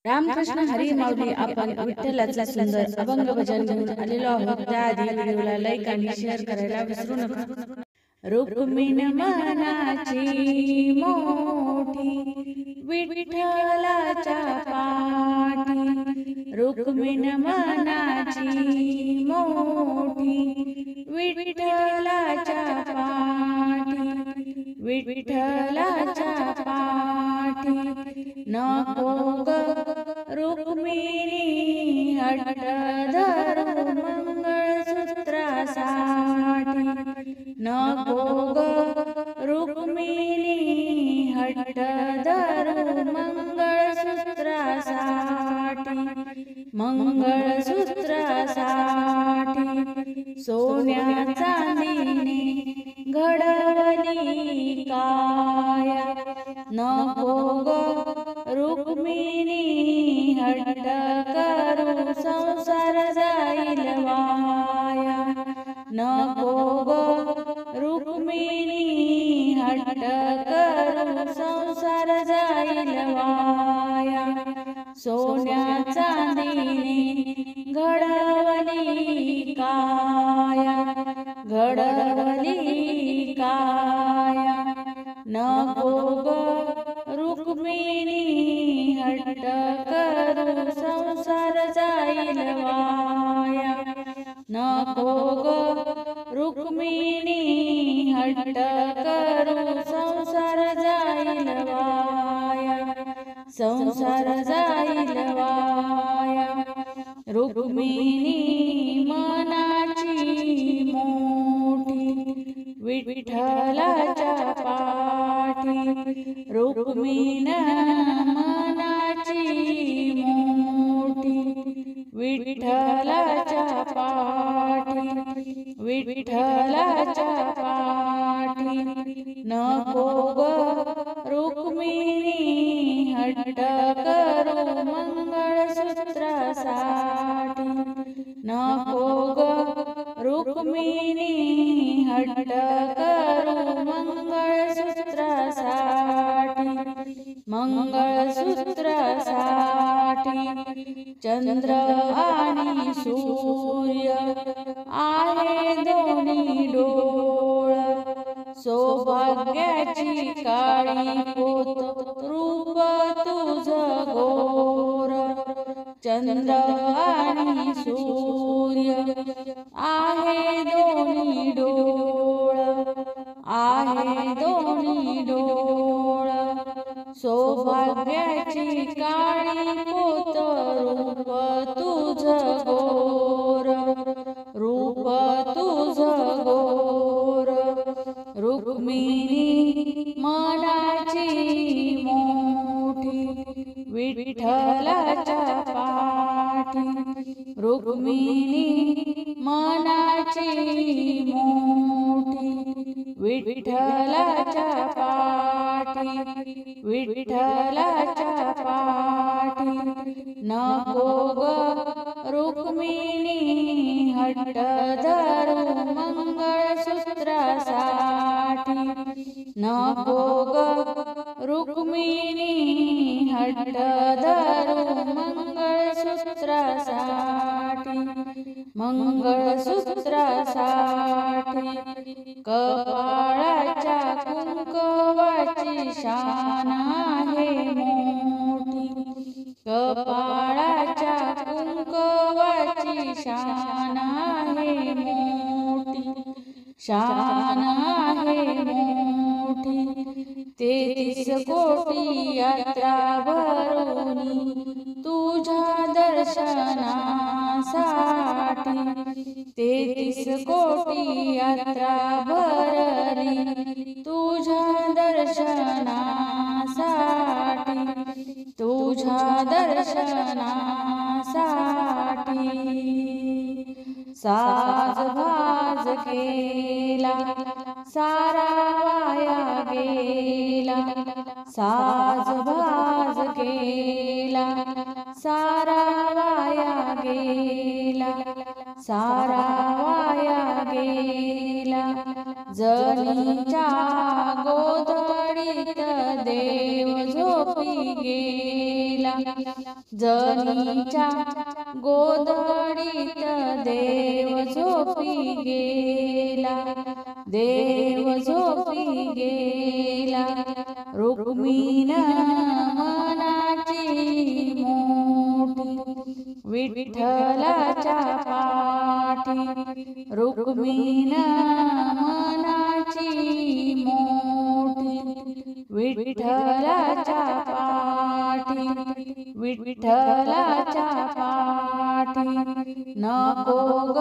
रामकृष्ण हरी माऊली. आपण विठ्ठलाचं सुंदर अभंग भजन घेऊन आलेलो आहोत. त्याआधी व्हिडिओला लाईक आणि शेअर करायला विसरू नका. रुक्मिण मनाची मोठी विठ्ठलाच्या पाठी, रुक्मिण मनाची मोठी विठ्ठलाच्या पाठी, विठ्ठलाच्या पाठी. नको ग रुक्मिणी हट्ट धरू मंगळसूत्रासाठी, नको ग रुक्मिणी हट्ट धरू मंगळसूत्रासाठी, मंगळसूत्रासाठी. सोन्या चांदीने घडवली काया, नको ग रुक्मिणी हट्ट करू संसार जाईल वाया, नको ग रुक्मिणी हट्ट करू संसार जाईल वाया. सोन्या चांदीने घडवली काया, घडवली काया, नको ग रुक्मिणी हट्ट करू संसार जाईल वाया, नको ग रुक्मिणी हट्ट करू संसार जाईल वाया, संसार जाईल वाया. रुक्मिणी मनाची मोठी विठ्ठलाच्या पाठी, रुक्मिण मनाची मोठी विठ्ठलाच्या पाठी, विठ्ठलाच्या पाठी. नको ग रुक्मिणी हट्ट करू मंगळसूत्रासाठी, नको ग रुक्मिणी हट्ट करू मंगळसूत्रासाठी, मंगळसूत्रासाठी. चंद्र आणि सूर्य आहे दोन्ही डोळ, सौभाग्याची काळी पोत रूप तुझं गोर. चंद्र आणि सूर्य आहे दोन्ही डोळ, आहे दोन्ही डोळ, सौभाग्याची काळी पोत रूप तुझं गोर, रूप तुझं गोर. रुक्मिणी मनाची मोठी विठ्ठलाच्या पाठी, रुक्मिणी मनाची मोठी विठ्ठलाच्या पाठी, विठ्ठलाच्या पाठी. नको ग रुक्मिणी हट्ट धरू मंगळसूत्रासाठी, नको ग रुक्मिणी हट्ट धरू मंगळसूत्रासाठी, मंगळसूत्रासाठी. कपाळाच्या कुंकवाची शान आहे मोठी, कपाळाच्या कुंकवाची शान आहे मोठी, शान आहे मोठी. 33 कोटी यात्रा भरुनी तुझ्या दर्शनासाठी, 33 कोटी यात्रा भरली तुझ्या दर्शनासाठी, तुझ्या दर्शनासाठी. साज भाज केला सारा वाया गेला, साज भाज केला सारा वाया गेला, सारा वाया गेला. जनीच्या गोधडीत देव झोपी गेला, जनीच्या गोधडीत देव झोपी गेला, देव झोपी गेला. रुक्मिण मनाची मोठी विठ्ठलाच्या पाठी, रुक्मिण मनाची मोठी विठ्ठलाच्या पाठी, विठ्ठलाच्या पाठी. नको ग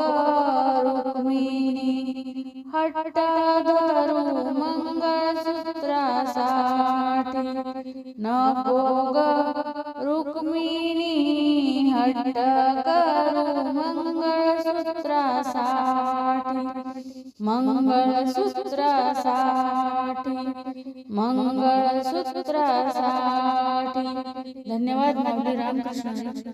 रुक्मिणी हट्ट धरू मंगळसूत्रासाठी, नको ग रुक्मिणी हट्ट करू मंगळसूत्रासाठी, मंगळसूत्रासाठी, मंगळसूत्रासाठी. धन्यवाद. माऊली रामकृष्ण.